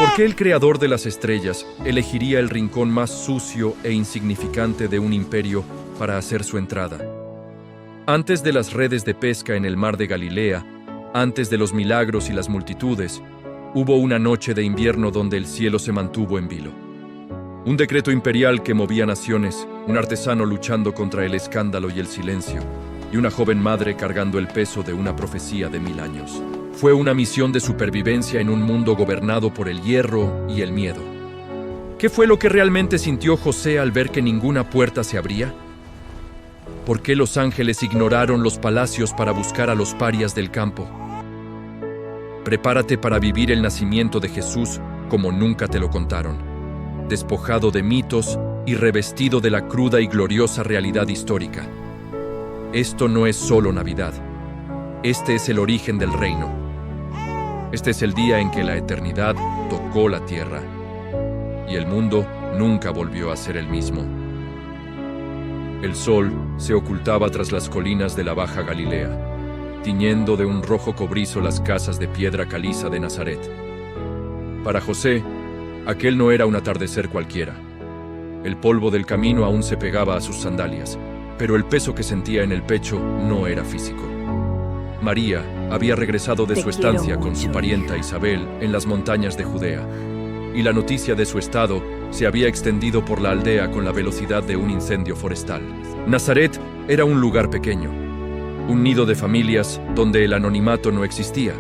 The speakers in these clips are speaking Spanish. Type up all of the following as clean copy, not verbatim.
¿Por qué el creador de las estrellas elegiría el rincón más sucio e insignificante de un imperio para hacer su entrada? Antes de las redes de pesca en el mar de Galilea, antes de los milagros y las multitudes, hubo una noche de invierno donde el cielo se mantuvo en vilo. Un decreto imperial que movía naciones, un artesano luchando contra el escándalo y el silencio, y una joven madre cargando el peso de una profecía de 1000 años. Fue una misión de supervivencia en un mundo gobernado por el hierro y el miedo. ¿Qué fue lo que realmente sintió José al ver que ninguna puerta se abría? ¿Por qué los ángeles ignoraron los palacios para buscar a los parias del campo? Prepárate para vivir el nacimiento de Jesús como nunca te lo contaron, despojado de mitos y revestido de la cruda y gloriosa realidad histórica. Esto no es solo Navidad. Este es el origen del reino. Este es el día en que la eternidad tocó la tierra y el mundo nunca volvió a ser el mismo. El sol se ocultaba tras las colinas de la Baja Galilea, tiñendo de un rojo cobrizo las casas de piedra caliza de Nazaret. Para José, aquel no era un atardecer cualquiera. El polvo del camino aún se pegaba a sus sandalias, pero el peso que sentía en el pecho no era físico. María había regresado de su estancia con su parienta Isabel en las montañas de Judea, y la noticia de su estado se había extendido por la aldea con la velocidad de un incendio forestal. Nazaret era un lugar pequeño, un nido de familias donde el anonimato no existía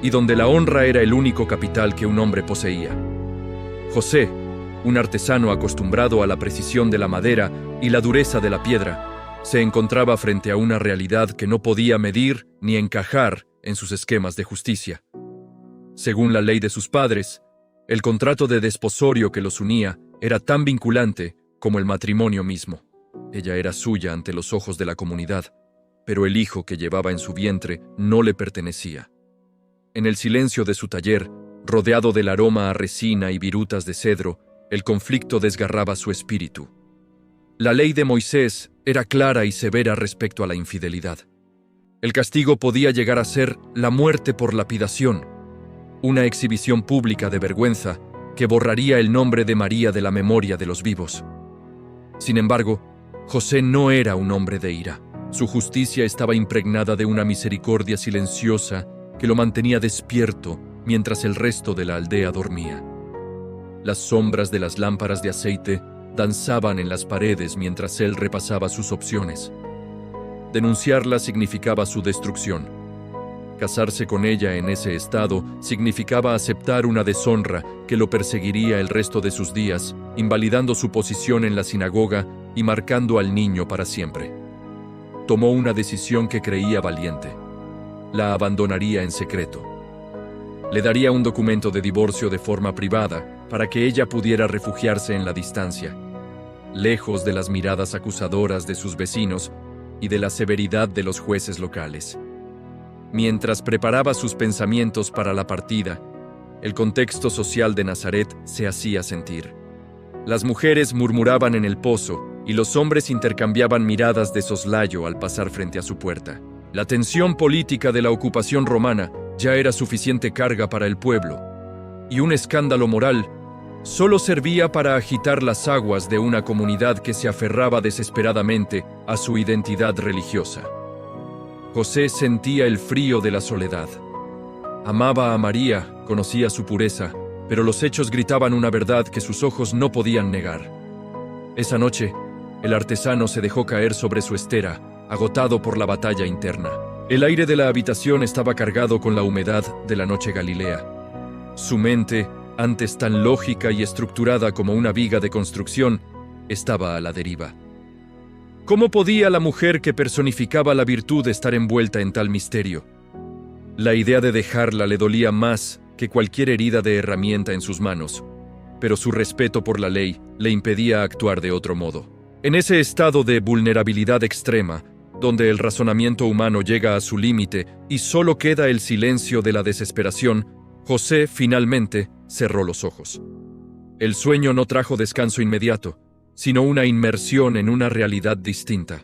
y donde la honra era el único capital que un hombre poseía. José, un artesano acostumbrado a la precisión de la madera y la dureza de la piedra, se encontraba frente a una realidad que no podía medir ni encajar en sus esquemas de justicia. Según la ley de sus padres, el contrato de desposorio que los unía era tan vinculante como el matrimonio mismo. Ella era suya ante los ojos de la comunidad, pero el hijo que llevaba en su vientre no le pertenecía. En el silencio de su taller, rodeado del aroma a resina y virutas de cedro, el conflicto desgarraba su espíritu. La ley de Moisés era clara y severa respecto a la infidelidad. El castigo podía llegar a ser la muerte por lapidación, una exhibición pública de vergüenza que borraría el nombre de María de la memoria de los vivos. Sin embargo, José no era un hombre de ira. Su justicia estaba impregnada de una misericordia silenciosa que lo mantenía despierto mientras el resto de la aldea dormía. Las sombras de las lámparas de aceite danzaban en las paredes mientras él repasaba sus opciones. Denunciarla significaba su destrucción. Casarse con ella en ese estado significaba aceptar una deshonra que lo perseguiría el resto de sus días, invalidando su posición en la sinagoga y marcando al niño para siempre. Tomó una decisión que creía valiente. La abandonaría en secreto. Le daría un documento de divorcio de forma privada para que ella pudiera refugiarse en la distancia, lejos de las miradas acusadoras de sus vecinos y de la severidad de los jueces locales. Mientras preparaba sus pensamientos para la partida, el contexto social de Nazaret se hacía sentir. Las mujeres murmuraban en el pozo y los hombres intercambiaban miradas de soslayo al pasar frente a su puerta. La tensión política de la ocupación romana ya era suficiente carga para el pueblo, y un escándalo moral solo servía para agitar las aguas de una comunidad que se aferraba desesperadamente a su identidad religiosa. José sentía el frío de la soledad. Amaba a María, conocía su pureza, pero los hechos gritaban una verdad que sus ojos no podían negar. Esa noche, el artesano se dejó caer sobre su estera, agotado por la batalla interna. El aire de la habitación estaba cargado con la humedad de la noche galilea. Su mente, antes tan lógica y estructurada como una viga de construcción, estaba a la deriva. ¿Cómo podía la mujer que personificaba la virtud estar envuelta en tal misterio? La idea de dejarla le dolía más que cualquier herida de herramienta en sus manos, pero su respeto por la ley le impedía actuar de otro modo. En ese estado de vulnerabilidad extrema, donde el razonamiento humano llega a su límite y solo queda el silencio de la desesperación, José finalmente cerró los ojos. El sueño no trajo descanso inmediato, sino una inmersión en una realidad distinta.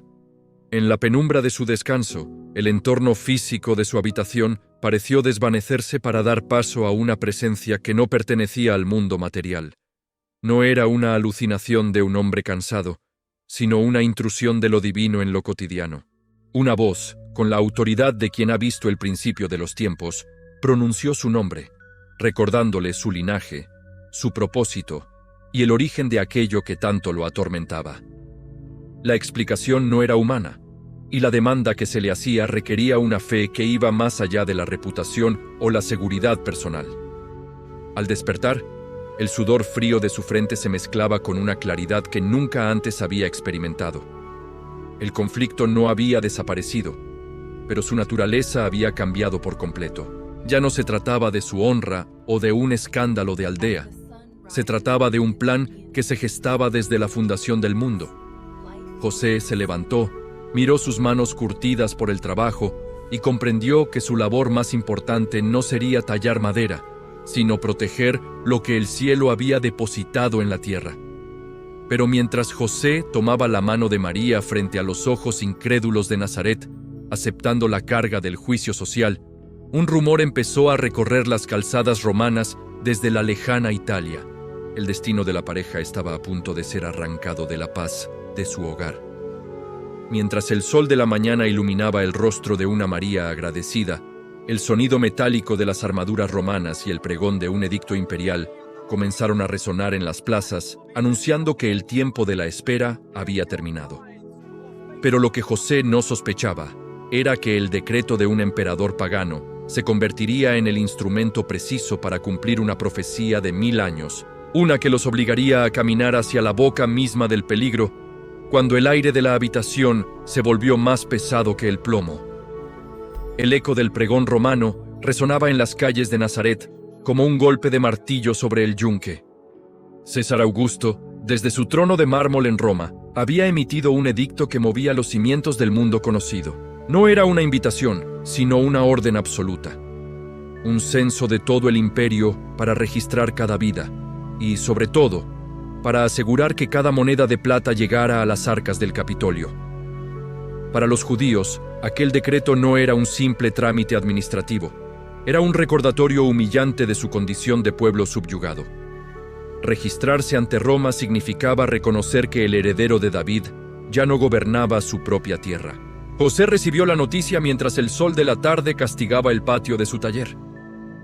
En la penumbra de su descanso, el entorno físico de su habitación pareció desvanecerse para dar paso a una presencia que no pertenecía al mundo material. No era una alucinación de un hombre cansado, sino una intrusión de lo divino en lo cotidiano. Una voz, con la autoridad de quien ha visto el principio de los tiempos, pronunció su nombre, recordándole su linaje, su propósito y el origen de aquello que tanto lo atormentaba. La explicación no era humana, y la demanda que se le hacía requería una fe que iba más allá de la reputación o la seguridad personal. Al despertar, el sudor frío de su frente se mezclaba con una claridad que nunca antes había experimentado. El conflicto no había desaparecido, pero su naturaleza había cambiado por completo. Ya no se trataba de su honra o de un escándalo de aldea. Se trataba de un plan que se gestaba desde la fundación del mundo. José se levantó, miró sus manos curtidas por el trabajo y comprendió que su labor más importante no sería tallar madera, sino proteger lo que el cielo había depositado en la tierra. Pero mientras José tomaba la mano de María frente a los ojos incrédulos de Nazaret, aceptando la carga del juicio social, un rumor empezó a recorrer las calzadas romanas desde la lejana Italia. El destino de la pareja estaba a punto de ser arrancado de la paz de su hogar. Mientras el sol de la mañana iluminaba el rostro de una María agradecida, el sonido metálico de las armaduras romanas y el pregón de un edicto imperial comenzaron a resonar en las plazas, anunciando que el tiempo de la espera había terminado. Pero lo que José no sospechaba era que el decreto de un emperador pagano se convertiría en el instrumento preciso para cumplir una profecía de 1000 años, una que los obligaría a caminar hacia la boca misma del peligro, cuando el aire de la habitación se volvió más pesado que el plomo. El eco del pregón romano resonaba en las calles de Nazaret como un golpe de martillo sobre el yunque. César Augusto, desde su trono de mármol en Roma, había emitido un edicto que movía los cimientos del mundo conocido. No era una invitación, sino una orden absoluta. Un censo de todo el imperio para registrar cada vida y, sobre todo, para asegurar que cada moneda de plata llegara a las arcas del Capitolio. Para los judíos, aquel decreto no era un simple trámite administrativo, era un recordatorio humillante de su condición de pueblo subyugado. Registrarse ante Roma significaba reconocer que el heredero de David ya no gobernaba su propia tierra. José recibió la noticia mientras el sol de la tarde castigaba el patio de su taller.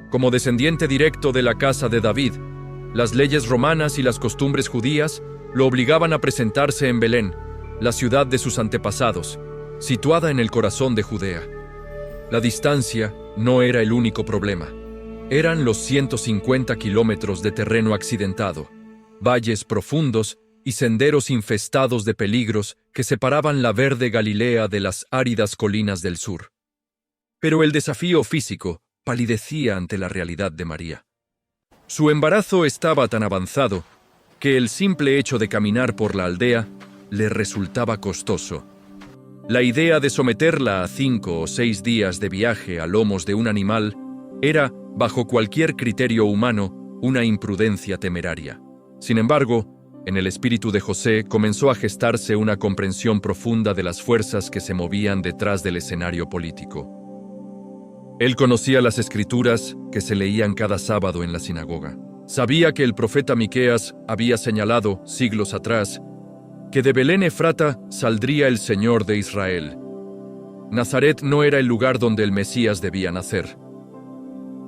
Como descendiente directo de la casa de David, las leyes romanas y las costumbres judías lo obligaban a presentarse en Belén, la ciudad de sus antepasados, situada en el corazón de Judea. La distancia no era el único problema. Eran los 150 kilómetros de terreno accidentado, valles profundos y senderos infestados de peligros que separaban la verde Galilea de las áridas colinas del sur. Pero el desafío físico palidecía ante la realidad de María. Su embarazo estaba tan avanzado que el simple hecho de caminar por la aldea le resultaba costoso. La idea de someterla a 5 o 6 días de viaje a lomos de un animal era, bajo cualquier criterio humano, una imprudencia temeraria. Sin embargo, en el espíritu de José comenzó a gestarse una comprensión profunda de las fuerzas que se movían detrás del escenario político. Él conocía las escrituras que se leían cada sábado en la sinagoga. Sabía que el profeta Miqueas había señalado, siglos atrás, que de Belén Efrata saldría el Señor de Israel. Nazaret no era el lugar donde el Mesías debía nacer.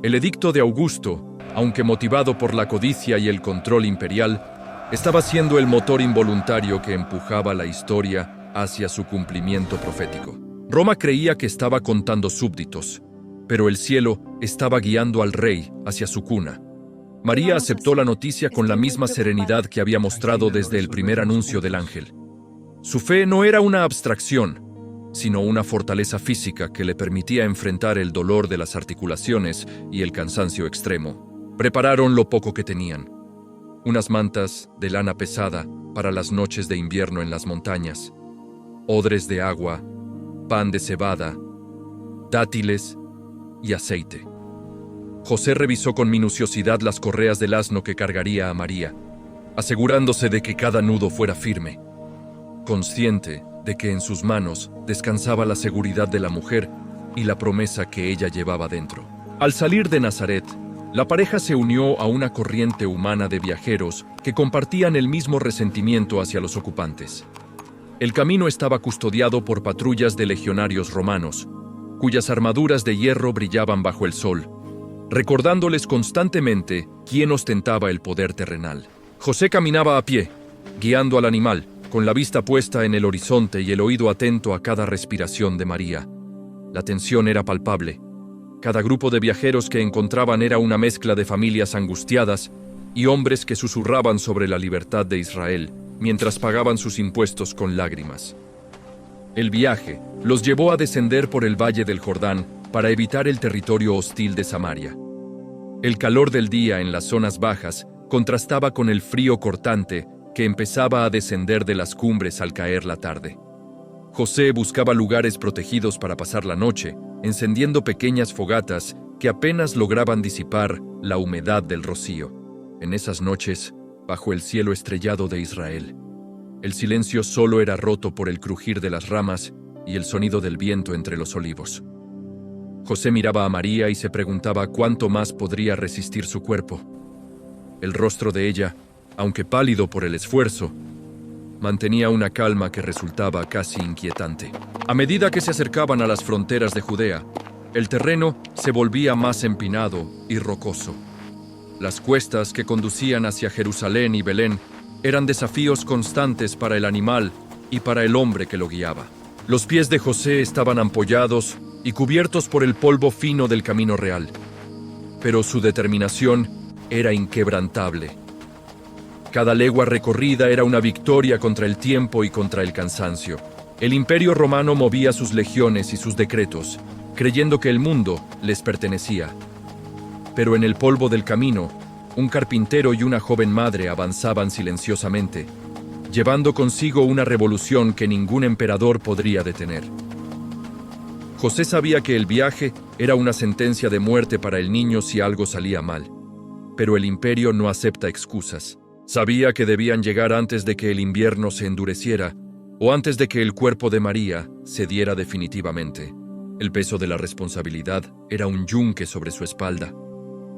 El edicto de Augusto, aunque motivado por la codicia y el control imperial, estaba siendo el motor involuntario que empujaba la historia hacia su cumplimiento profético. Roma creía que estaba contando súbditos, pero el cielo estaba guiando al rey hacia su cuna. María aceptó la noticia con la misma serenidad que había mostrado desde el primer anuncio del ángel. Su fe no era una abstracción, sino una fortaleza física que le permitía enfrentar el dolor de las articulaciones y el cansancio extremo. Prepararon lo poco que tenían: unas mantas de lana pesada para las noches de invierno en las montañas, odres de agua, pan de cebada, dátiles y aceite. José revisó con minuciosidad las correas del asno que cargaría a María, asegurándose de que cada nudo fuera firme. Consciente de que en sus manos descansaba la seguridad de la mujer y la promesa que ella llevaba dentro. Al salir de Nazaret, la pareja se unió a una corriente humana de viajeros que compartían el mismo resentimiento hacia los ocupantes. El camino estaba custodiado por patrullas de legionarios romanos, cuyas armaduras de hierro brillaban bajo el sol, recordándoles constantemente quién ostentaba el poder terrenal. José caminaba a pie, guiando al animal, con la vista puesta en el horizonte y el oído atento a cada respiración de María. La tensión era palpable. Cada grupo de viajeros que encontraban era una mezcla de familias angustiadas y hombres que susurraban sobre la libertad de Israel, mientras pagaban sus impuestos con lágrimas. El viaje los llevó a descender por el valle del Jordán para evitar el territorio hostil de Samaria. El calor del día en las zonas bajas contrastaba con el frío cortante que empezaba a descender de las cumbres al caer la tarde. José buscaba lugares protegidos para pasar la noche, encendiendo pequeñas fogatas que apenas lograban disipar la humedad del rocío. En esas noches, bajo el cielo estrellado de Israel, el silencio solo era roto por el crujir de las ramas y el sonido del viento entre los olivos. José miraba a María y se preguntaba cuánto más podría resistir su cuerpo. El rostro de ella, aunque pálido por el esfuerzo, mantenía una calma que resultaba casi inquietante. A medida que se acercaban a las fronteras de Judea, el terreno se volvía más empinado y rocoso. Las cuestas que conducían hacia Jerusalén y Belén eran desafíos constantes para el animal y para el hombre que lo guiaba. Los pies de José estaban ampollados y cubiertos por el polvo fino del camino real, pero su determinación era inquebrantable. Cada legua recorrida era una victoria contra el tiempo y contra el cansancio. El Imperio Romano movía sus legiones y sus decretos, creyendo que el mundo les pertenecía. Pero en el polvo del camino, un carpintero y una joven madre avanzaban silenciosamente, llevando consigo una revolución que ningún emperador podría detener. José sabía que el viaje era una sentencia de muerte para el niño si algo salía mal, pero el imperio no acepta excusas. Sabía que debían llegar antes de que el invierno se endureciera o antes de que el cuerpo de María cediera definitivamente. El peso de la responsabilidad era un yunque sobre su espalda,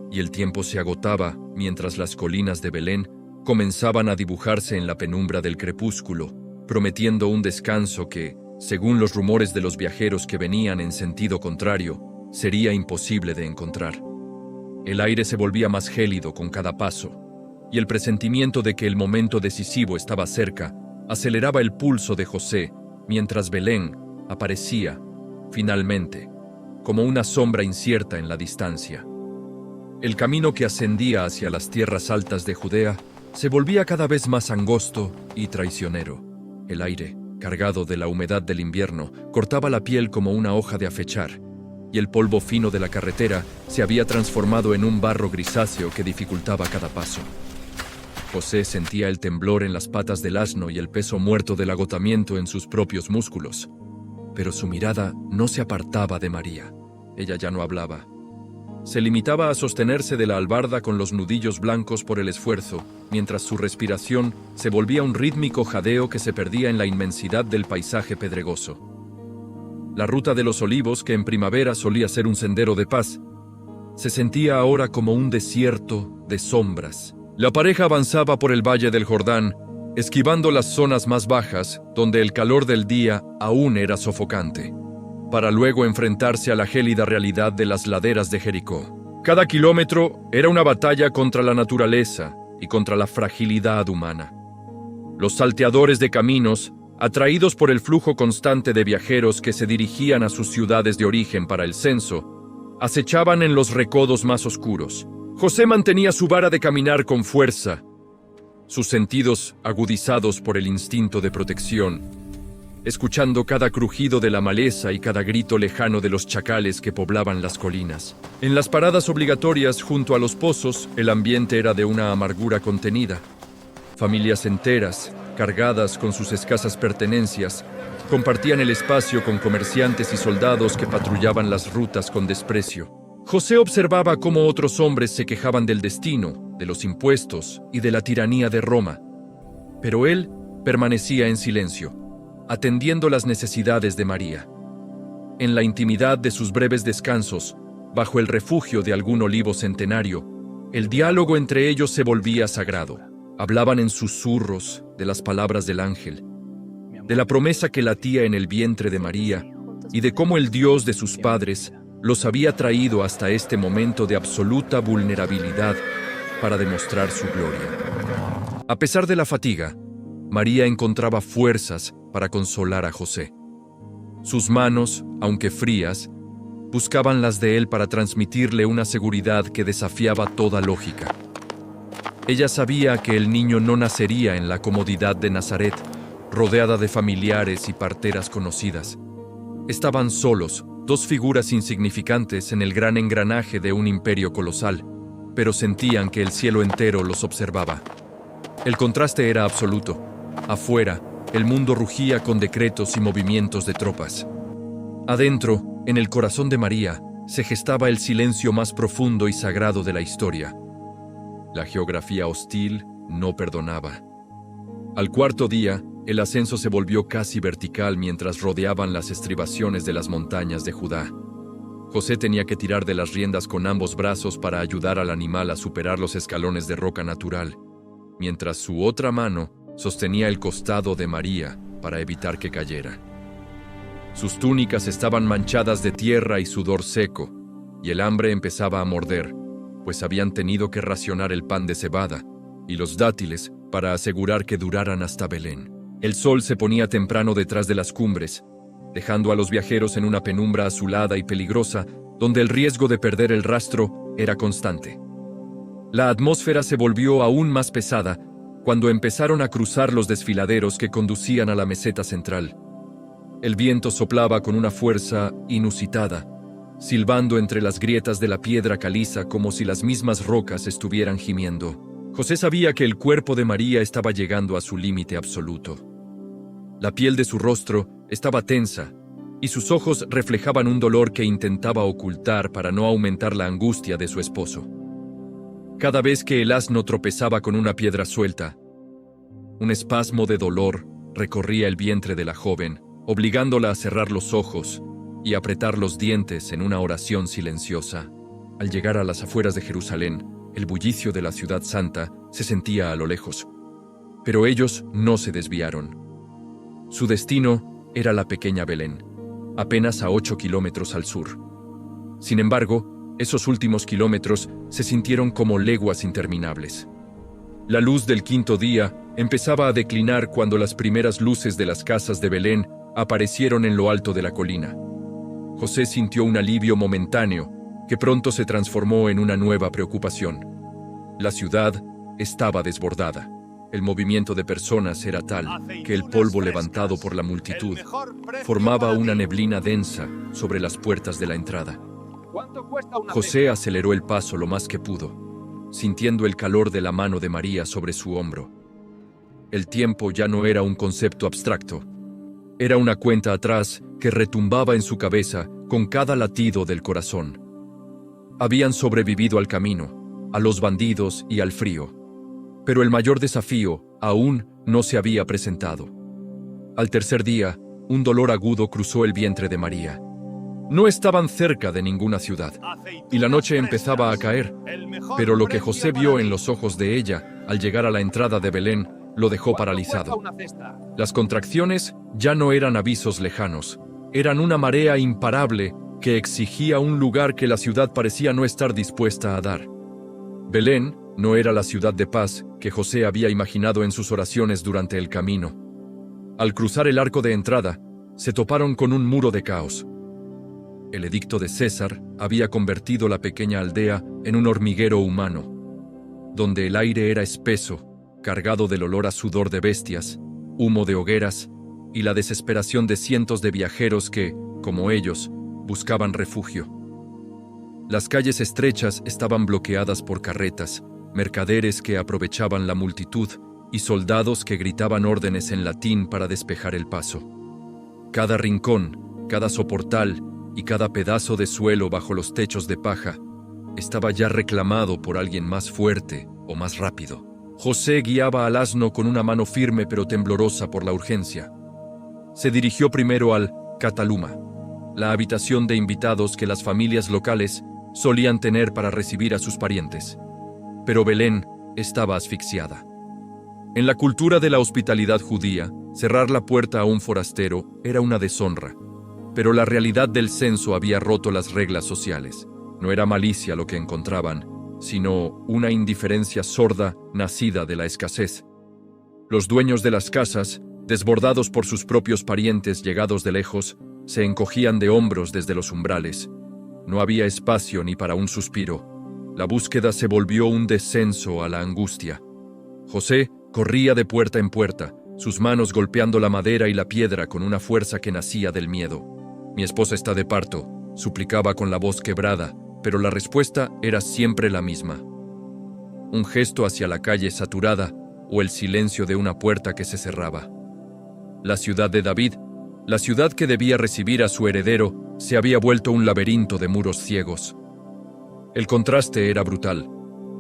y el tiempo se agotaba mientras las colinas de Belén comenzaban a dibujarse en la penumbra del crepúsculo, prometiendo un descanso que, según los rumores de los viajeros que venían en sentido contrario, sería imposible de encontrar. El aire se volvía más gélido con cada paso, y el presentimiento de que el momento decisivo estaba cerca aceleraba el pulso de José, mientras Belén aparecía, finalmente, como una sombra incierta en la distancia. El camino que ascendía hacia las tierras altas de Judea se volvía cada vez más angosto y traicionero. El aire, cargado de la humedad del invierno, cortaba la piel como una hoja de afechar, y el polvo fino de la carretera se había transformado en un barro grisáceo que dificultaba cada paso. José sentía el temblor en las patas del asno y el peso muerto del agotamiento en sus propios músculos. Pero su mirada no se apartaba de María. Ella ya no hablaba. Se limitaba a sostenerse de la albarda con los nudillos blancos por el esfuerzo, mientras su respiración se volvía un rítmico jadeo que se perdía en la inmensidad del paisaje pedregoso. La ruta de los olivos, que en primavera solía ser un sendero de paz, se sentía ahora como un desierto de sombras. La pareja avanzaba por el valle del Jordán, esquivando las zonas más bajas, donde el calor del día aún era sofocante, para luego enfrentarse a la gélida realidad de las laderas de Jericó. Cada kilómetro era una batalla contra la naturaleza y contra la fragilidad humana. Los salteadores de caminos, atraídos por el flujo constante de viajeros que se dirigían a sus ciudades de origen para el censo, acechaban en los recodos más oscuros. José mantenía su vara de caminar con fuerza, sus sentidos agudizados por el instinto de protección, escuchando cada crujido de la maleza y cada grito lejano de los chacales que poblaban las colinas. En las paradas obligatorias junto a los pozos, el ambiente era de una amargura contenida. Familias enteras, cargadas con sus escasas pertenencias, compartían el espacio con comerciantes y soldados que patrullaban las rutas con desprecio. José observaba cómo otros hombres se quejaban del destino, de los impuestos y de la tiranía de Roma. Pero él permanecía en silencio. atendiendo las necesidades de María. En la intimidad de sus breves descansos, bajo el refugio de algún olivo centenario, el diálogo entre ellos se volvía sagrado. Hablaban en susurros de las palabras del ángel, de la promesa que latía en el vientre de María y de cómo el Dios de sus padres los había traído hasta este momento de absoluta vulnerabilidad para demostrar su gloria. A pesar de la fatiga, María encontraba fuerzas para consolar a José. Sus manos, aunque frías, buscaban las de él para transmitirle una seguridad que desafiaba toda lógica. Ella sabía que el niño no nacería en la comodidad de Nazaret, rodeada de familiares y parteras conocidas. Estaban solos, dos figuras insignificantes en el gran engranaje de un imperio colosal, pero sentían que el cielo entero los observaba. El contraste era absoluto. Afuera, el mundo rugía con decretos y movimientos de tropas. Adentro, en el corazón de María, se gestaba el silencio más profundo y sagrado de la historia. La geografía hostil no perdonaba. Al cuarto día, el ascenso se volvió casi vertical mientras rodeaban las estribaciones de las montañas de Judá. José tenía que tirar de las riendas con ambos brazos para ayudar al animal a superar los escalones de roca natural, mientras su otra mano sostenía el costado de María para evitar que cayera. Sus túnicas estaban manchadas de tierra y sudor seco, y el hambre empezaba a morder, pues habían tenido que racionar el pan de cebada y los dátiles para asegurar que duraran hasta Belén. El sol se ponía temprano detrás de las cumbres, dejando a los viajeros en una penumbra azulada y peligrosa, donde el riesgo de perder el rastro era constante. La atmósfera se volvió aún más pesada cuando empezaron a cruzar los desfiladeros que conducían a la meseta central. El viento soplaba con una fuerza inusitada, silbando entre las grietas de la piedra caliza como si las mismas rocas estuvieran gimiendo. José sabía que el cuerpo de María estaba llegando a su límite absoluto. La piel de su rostro estaba tensa y sus ojos reflejaban un dolor que intentaba ocultar para no aumentar la angustia de su esposo. Cada vez que el asno tropezaba con una piedra suelta, un espasmo de dolor recorría el vientre de la joven, obligándola a cerrar los ojos y apretar los dientes en una oración silenciosa. Al llegar a las afueras de Jerusalén, el bullicio de la ciudad santa se sentía a lo lejos. Pero ellos no se desviaron. Su destino era la pequeña Belén, apenas a 8 kilómetros al sur. Sin embargo, esos últimos kilómetros se sintieron como leguas interminables. La luz del quinto día empezaba a declinar cuando las primeras luces de las casas de Belén aparecieron en lo alto de la colina. José sintió un alivio momentáneo que pronto se transformó en una nueva preocupación. La ciudad estaba desbordada. El movimiento de personas era tal que el polvo levantado por la multitud formaba una neblina densa sobre las puertas de la entrada. José aceleró el paso lo más que pudo, sintiendo el calor de la mano de María sobre su hombro. El tiempo ya no era un concepto abstracto. Era una cuenta atrás que retumbaba en su cabeza con cada latido del corazón. Habían sobrevivido al camino, a los bandidos y al frío. Pero el mayor desafío aún no se había presentado. Al tercer día, un dolor agudo cruzó el vientre de María. No estaban cerca de ninguna ciudad, y la noche empezaba a caer, pero lo que José vio en los ojos de ella al llegar a la entrada de Belén lo dejó paralizado. Las contracciones ya no eran avisos lejanos, eran una marea imparable que exigía un lugar que la ciudad parecía no estar dispuesta a dar. Belén no era la ciudad de paz que José había imaginado en sus oraciones durante el camino. Al cruzar el arco de entrada, se toparon con un muro de caos. El edicto de César había convertido la pequeña aldea en un hormiguero humano, donde el aire era espeso, cargado del olor a sudor de bestias, humo de hogueras y la desesperación de cientos de viajeros que, como ellos, buscaban refugio. Las calles estrechas estaban bloqueadas por carretas, mercaderes que aprovechaban la multitud y soldados que gritaban órdenes en latín para despejar el paso. Cada rincón, cada soportal y cada pedazo de suelo bajo los techos de paja estaba ya reclamado por alguien más fuerte o más rápido. José guiaba al asno con una mano firme pero temblorosa por la urgencia. se dirigió primero al Cataluma, la habitación de invitados que las familias locales solían tener para recibir a sus parientes. Pero Belén estaba asfixiada. En la cultura de la hospitalidad judía, cerrar la puerta a un forastero era una deshonra, pero la realidad del censo había roto las reglas sociales. No era malicia lo que encontraban, sino una indiferencia sorda nacida de la escasez. Los dueños de las casas, desbordados por sus propios parientes llegados de lejos, se encogían de hombros desde los umbrales. No había espacio ni para un suspiro. La búsqueda se volvió un descenso a la angustia. José corría de puerta en puerta, sus manos golpeando la madera y la piedra con una fuerza que nacía del miedo. «Mi esposa está de parto», suplicaba con la voz quebrada, pero la respuesta era siempre la misma. Un gesto hacia la calle saturada o el silencio de una puerta que se cerraba. La ciudad de David, la ciudad que debía recibir a su heredero, se había vuelto un laberinto de muros ciegos. El contraste era brutal.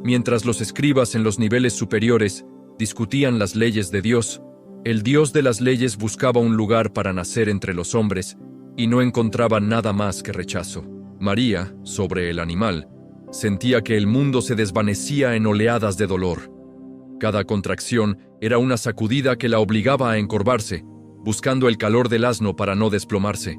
Mientras los escribas en los niveles superiores discutían las leyes de Dios, el Dios de las leyes buscaba un lugar para nacer entre los hombres y no encontraba nada más que rechazo. María, sobre el animal, sentía que el mundo se desvanecía en oleadas de dolor. Cada contracción era una sacudida que la obligaba a encorvarse, buscando el calor del asno para no desplomarse.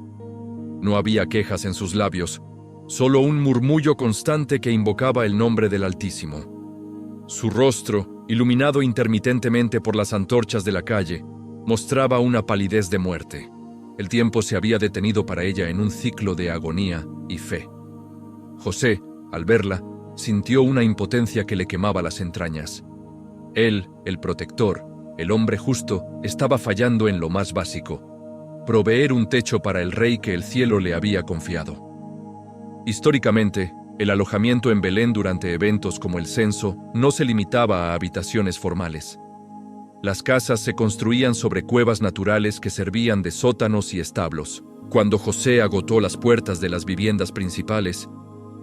No había quejas en sus labios, solo un murmullo constante que invocaba el nombre del Altísimo. Su rostro, iluminado intermitentemente por las antorchas de la calle, mostraba una palidez de muerte. El tiempo se había detenido para ella en un ciclo de agonía y fe. José, al verla, sintió una impotencia que le quemaba las entrañas. Él, el protector, el hombre justo, estaba fallando en lo más básico: proveer un techo para el rey que el cielo le había confiado. Históricamente, el alojamiento en Belén durante eventos como el censo no se limitaba a habitaciones formales. Las casas se construían sobre cuevas naturales que servían de sótanos y establos. Cuando José agotó las puertas de las viviendas principales,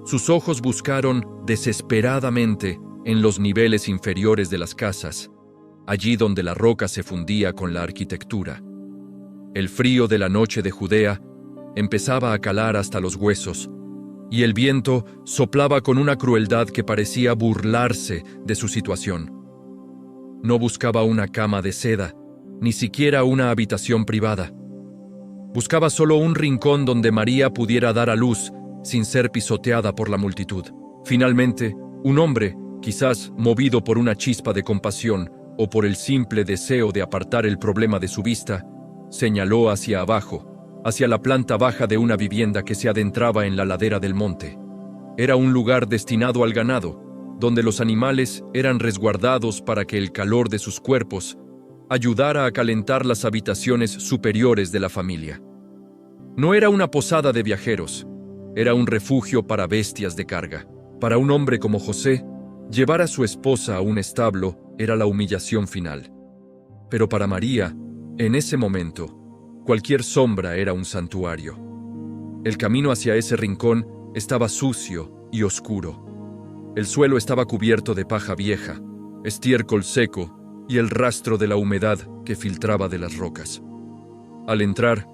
sus ojos buscaron desesperadamente en los niveles inferiores de las casas, allí donde la roca se fundía con la arquitectura. El frío de la noche de Judea empezaba a calar hasta los huesos, y el viento soplaba con una crueldad que parecía burlarse de su situación. No buscaba una cama de seda, ni siquiera una habitación privada. Buscaba solo un rincón donde María pudiera dar a luz sin ser pisoteada por la multitud. Finalmente, un hombre, quizás movido por una chispa de compasión o por el simple deseo de apartar el problema de su vista, señaló hacia abajo, hacia la planta baja de una vivienda que se adentraba en la ladera del monte. Era un lugar destinado al ganado, donde los animales eran resguardados para que el calor de sus cuerpos ayudara a calentar las habitaciones superiores de la familia. No era una posada de viajeros, era un refugio para bestias de carga. Para un hombre como José, llevar a su esposa a un establo era la humillación final. Pero para María, en ese momento, cualquier sombra era un santuario. El camino hacia ese rincón estaba sucio y oscuro. El suelo estaba cubierto de paja vieja, estiércol seco y el rastro de la humedad que filtraba de las rocas. Al entrar,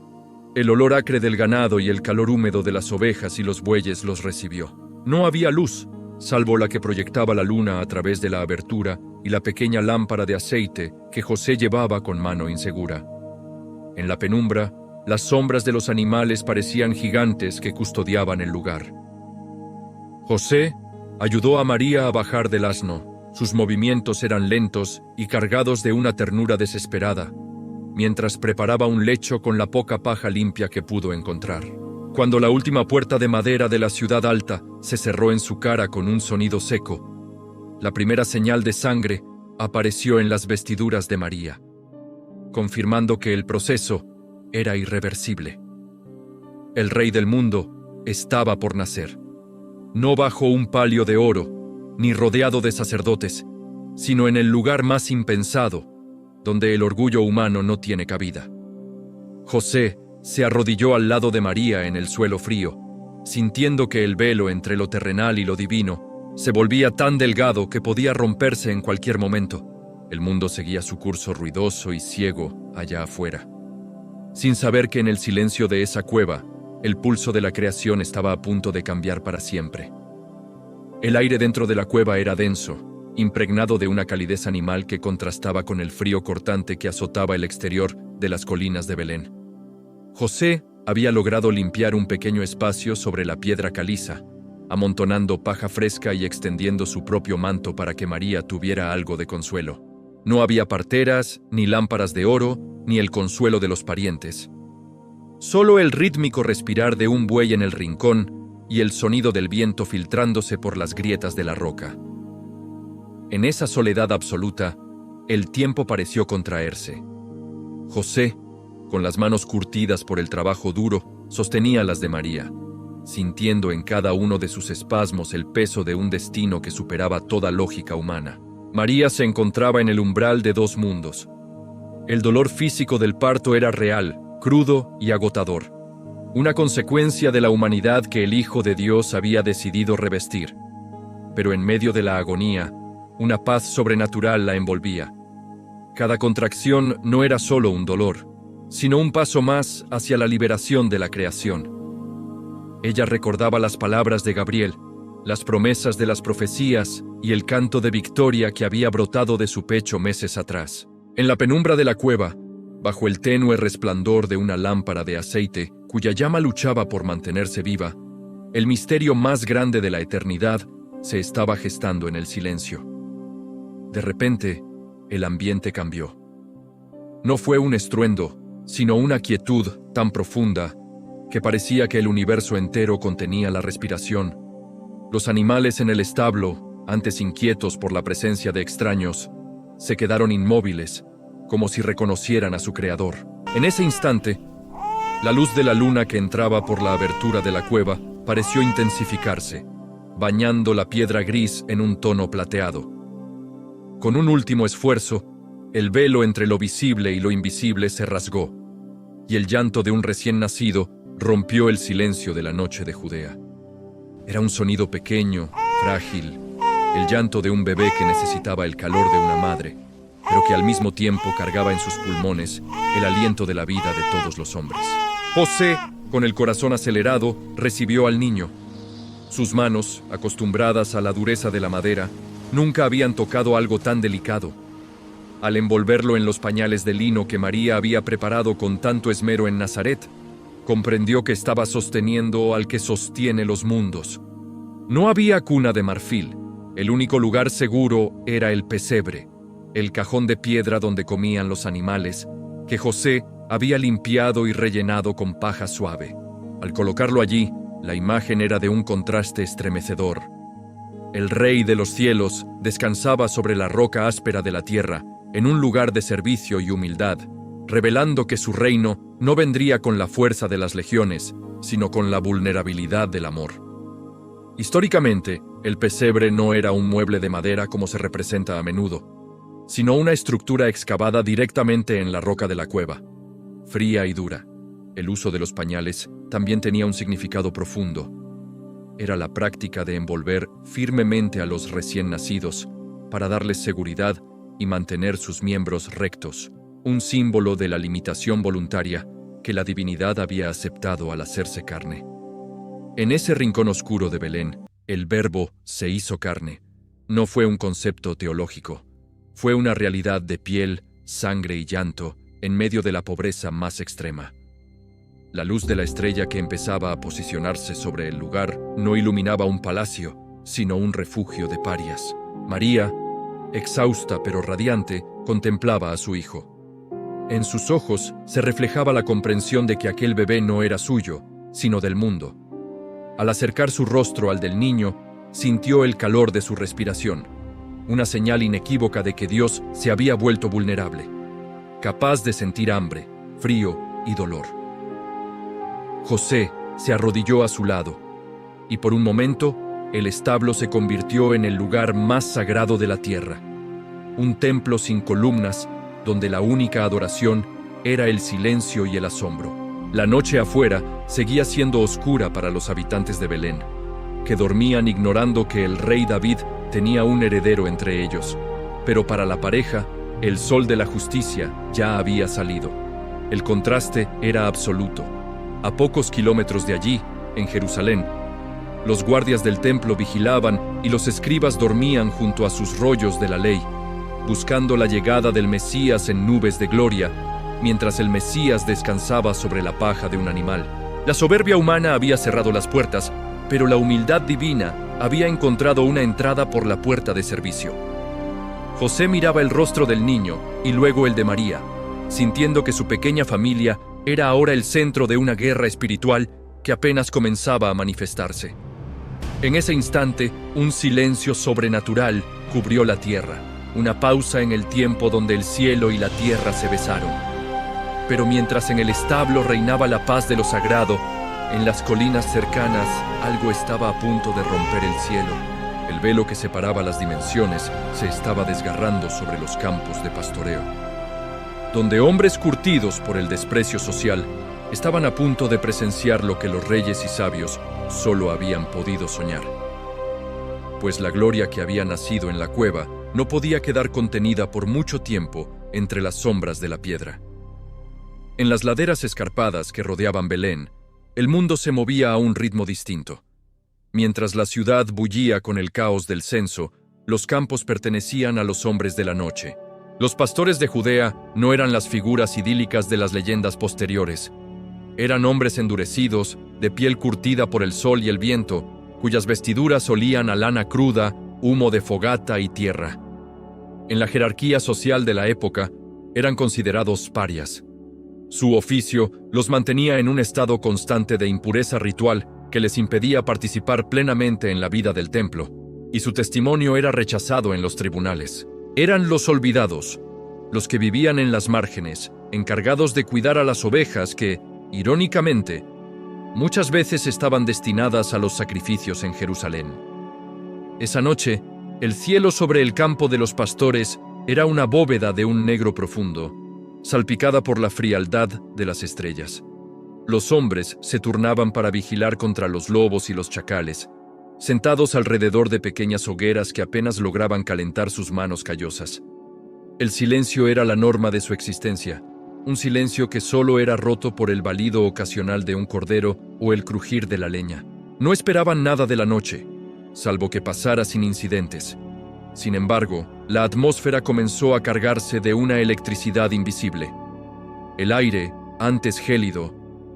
el olor acre del ganado y el calor húmedo de las ovejas y los bueyes los recibió. No había luz, salvo la que proyectaba la luna a través de la abertura y la pequeña lámpara de aceite que José llevaba con mano insegura. En la penumbra, las sombras de los animales parecían gigantes que custodiaban el lugar. José ayudó a María a bajar del asno. Sus movimientos eran lentos y cargados de una ternura desesperada, mientras preparaba un lecho con la poca paja limpia que pudo encontrar. Cuando la última puerta de madera de la ciudad alta se cerró en su cara con un sonido seco, la primera señal de sangre apareció en las vestiduras de María, confirmando que el proceso era irreversible. El rey del mundo estaba por nacer. No bajo un palio de oro, ni rodeado de sacerdotes, sino en el lugar más impensado, donde el orgullo humano no tiene cabida. José se arrodilló al lado de María en el suelo frío, sintiendo que el velo entre lo terrenal y lo divino se volvía tan delgado que podía romperse en cualquier momento. El mundo seguía su curso ruidoso y ciego allá afuera. sin saber que en el silencio de esa cueva, el pulso de la creación estaba a punto de cambiar para siempre. El aire dentro de la cueva era denso, impregnado de una calidez animal que contrastaba con el frío cortante que azotaba el exterior de las colinas de Belén. José había logrado limpiar un pequeño espacio sobre la piedra caliza, amontonando paja fresca y extendiendo su propio manto para que María tuviera algo de consuelo. No había parteras, ni lámparas de oro, ni el consuelo de los parientes. Solo el rítmico respirar de un buey en el rincón y el sonido del viento filtrándose por las grietas de la roca. En esa soledad absoluta, el tiempo pareció contraerse. José, con las manos curtidas por el trabajo duro, sostenía las de María, sintiendo en cada uno de sus espasmos el peso de un destino que superaba toda lógica humana. María se encontraba en el umbral de dos mundos. El dolor físico del parto era real, crudo y agotador, una consecuencia de la humanidad que el Hijo de Dios había decidido revestir. Pero en medio de la agonía, una paz sobrenatural la envolvía. Cada contracción no era solo un dolor, sino un paso más hacia la liberación de la creación. Ella recordaba las palabras de Gabriel, las promesas de las profecías y el canto de victoria que había brotado de su pecho meses atrás. En la penumbra de la cueva, bajo el tenue resplandor de una lámpara de aceite cuya llama luchaba por mantenerse viva, el misterio más grande de la eternidad se estaba gestando en el silencio. De repente, el ambiente cambió. No fue un estruendo, sino una quietud tan profunda que parecía que el universo entero contenía la respiración. Los animales en el establo, antes inquietos por la presencia de extraños, se quedaron inmóviles, como si reconocieran a su creador. En ese instante, la luz de la luna que entraba por la abertura de la cueva pareció intensificarse, bañando la piedra gris en un tono plateado. Con un último esfuerzo, el velo entre lo visible y lo invisible se rasgó, y el llanto de un recién nacido rompió el silencio de la noche de Judea. Era un sonido pequeño, frágil, el llanto de un bebé que necesitaba el calor de una madre, pero que al mismo tiempo cargaba en sus pulmones el aliento de la vida de todos los hombres. José, con el corazón acelerado, recibió al niño. Sus manos, acostumbradas a la dureza de la madera, nunca habían tocado algo tan delicado. Al envolverlo en los pañales de lino que María había preparado con tanto esmero en Nazaret, comprendió que estaba sosteniendo al que sostiene los mundos. No había cuna de marfil. El único lugar seguro era el pesebre, el cajón de piedra donde comían los animales, que José había limpiado y rellenado con paja suave. Al colocarlo allí, la imagen era de un contraste estremecedor. El Rey de los cielos descansaba sobre la roca áspera de la tierra, en un lugar de servicio y humildad, revelando que su reino no vendría con la fuerza de las legiones, sino con la vulnerabilidad del amor. Históricamente, el pesebre no era un mueble de madera como se representa a menudo, sino una estructura excavada directamente en la roca de la cueva, fría y dura. El uso de los pañales también tenía un significado profundo. Era la práctica de envolver firmemente a los recién nacidos para darles seguridad y mantener sus miembros rectos, un símbolo de la limitación voluntaria que la divinidad había aceptado al hacerse carne. En ese rincón oscuro de Belén, el Verbo se hizo carne. No fue un concepto teológico, fue una realidad de piel, sangre y llanto en medio de la pobreza más extrema. La luz de la estrella que empezaba a posicionarse sobre el lugar no iluminaba un palacio, sino un refugio de parias. María, exhausta pero radiante, contemplaba a su hijo. En sus ojos se reflejaba la comprensión de que aquel bebé no era suyo, sino del mundo. Al acercar su rostro al del niño, sintió el calor de su respiración, una señal inequívoca de que Dios se había vuelto vulnerable, capaz de sentir hambre, frío y dolor. José se arrodilló a su lado, y por un momento, el establo se convirtió en el lugar más sagrado de la tierra, un templo sin columnas, donde la única adoración era el silencio y el asombro. La noche afuera seguía siendo oscura para los habitantes de Belén, que dormían ignorando que el rey David tenía un heredero entre ellos, pero para la pareja, el sol de la justicia ya había salido. El contraste era absoluto. A pocos kilómetros de allí, en Jerusalén, los guardias del templo vigilaban y los escribas dormían junto a sus rollos de la ley, buscando la llegada del Mesías en nubes de gloria, mientras el Mesías descansaba sobre la paja de un animal. La soberbia humana había cerrado las puertas, pero la humildad divina había encontrado una entrada por la puerta de servicio. José miraba el rostro del niño y luego el de María, sintiendo que su pequeña familia era ahora el centro de una guerra espiritual que apenas comenzaba a manifestarse. En ese instante, un silencio sobrenatural cubrió la tierra, una pausa en el tiempo donde el cielo y la tierra se besaron. Pero mientras en el establo reinaba la paz de lo sagrado, en las colinas cercanas algo estaba a punto de romper el cielo. El velo que separaba las dimensiones se estaba desgarrando sobre los campos de pastoreo, donde hombres curtidos por el desprecio social estaban a punto de presenciar lo que los reyes y sabios solo habían podido soñar. Pues la gloria que había nacido en la cueva no podía quedar contenida por mucho tiempo entre las sombras de la piedra. En las laderas escarpadas que rodeaban Belén, el mundo se movía a un ritmo distinto. Mientras la ciudad bullía con el caos del censo, los campos pertenecían a los hombres de la noche. Los pastores de Judea no eran las figuras idílicas de las leyendas posteriores. Eran hombres endurecidos, de piel curtida por el sol y el viento, cuyas vestiduras olían a lana cruda, humo de fogata y tierra. En la jerarquía social de la época, eran considerados parias. Su oficio los mantenía en un estado constante de impureza ritual que les impedía participar plenamente en la vida del templo, y su testimonio era rechazado en los tribunales. Eran los olvidados, los que vivían en las márgenes, encargados de cuidar a las ovejas que, irónicamente, muchas veces estaban destinadas a los sacrificios en Jerusalén. Esa noche, el cielo sobre el campo de los pastores era una bóveda de un negro profundo, salpicada por la frialdad de las estrellas. Los hombres se turnaban para vigilar contra los lobos y los chacales, sentados alrededor de pequeñas hogueras que apenas lograban calentar sus manos callosas. El silencio era la norma de su existencia, un silencio que solo era roto por el balido ocasional de un cordero o el crujir de la leña. No esperaban nada de la noche, salvo que pasara sin incidentes. Sin embargo, la atmósfera comenzó a cargarse de una electricidad invisible. El aire, antes gélido,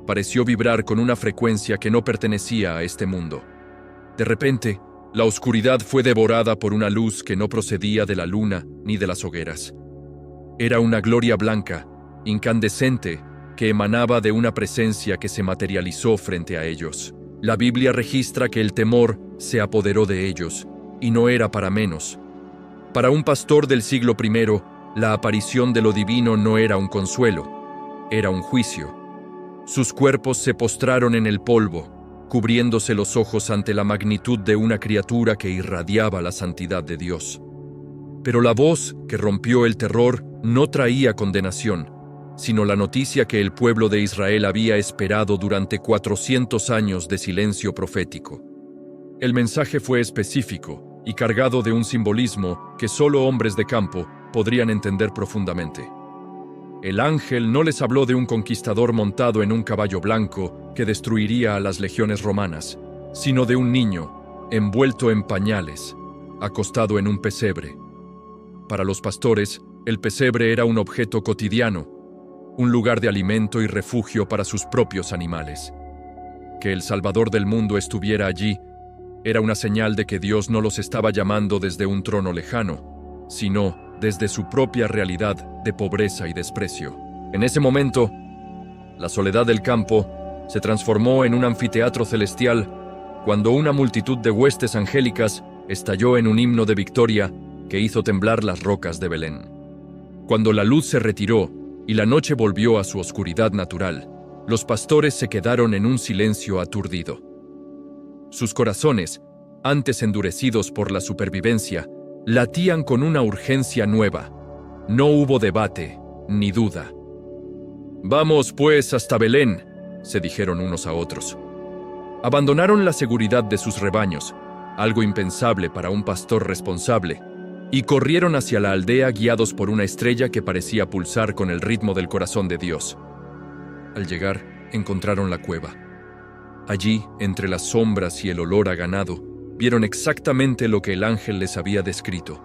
pareció vibrar con una frecuencia que no pertenecía a este mundo. De repente, la oscuridad fue devorada por una luz que no procedía de la luna ni de las hogueras. Era una gloria blanca, incandescente, que emanaba de una presencia que se materializó frente a ellos. La Biblia registra que el temor se apoderó de ellos, y no era para menos. Para un pastor del siglo I, la aparición de lo divino no era un consuelo, era un juicio. Sus cuerpos se postraron en el polvo, cubriéndose los ojos ante la magnitud de una criatura que irradiaba la santidad de Dios. Pero la voz que rompió el terror no traía condenación, sino la noticia que el pueblo de Israel había esperado durante 400 años de silencio profético. El mensaje fue específico y cargado de un simbolismo que solo hombres de campo podrían entender profundamente. El ángel no les habló de un conquistador montado en un caballo blanco que destruiría a las legiones romanas, sino de un niño, envuelto en pañales, acostado en un pesebre. Para los pastores, el pesebre era un objeto cotidiano, un lugar de alimento y refugio para sus propios animales. Que el Salvador del mundo estuviera allí era una señal de que Dios no los estaba llamando desde un trono lejano, sino desde su propia realidad de pobreza y desprecio. En ese momento, la soledad del campo se transformó en un anfiteatro celestial cuando una multitud de huestes angélicas estalló en un himno de victoria que hizo temblar las rocas de Belén. Cuando la luz se retiró y la noche volvió a su oscuridad natural, los pastores se quedaron en un silencio aturdido. Sus corazones, antes endurecidos por la supervivencia, latían con una urgencia nueva. No hubo debate, ni duda. «Vamos, pues, hasta Belén», se dijeron unos a otros. Abandonaron la seguridad de sus rebaños, algo impensable para un pastor responsable, y corrieron hacia la aldea guiados por una estrella que parecía pulsar con el ritmo del corazón de Dios. Al llegar, encontraron la cueva. Allí, entre las sombras y el olor a ganado, vieron exactamente lo que el ángel les había descrito: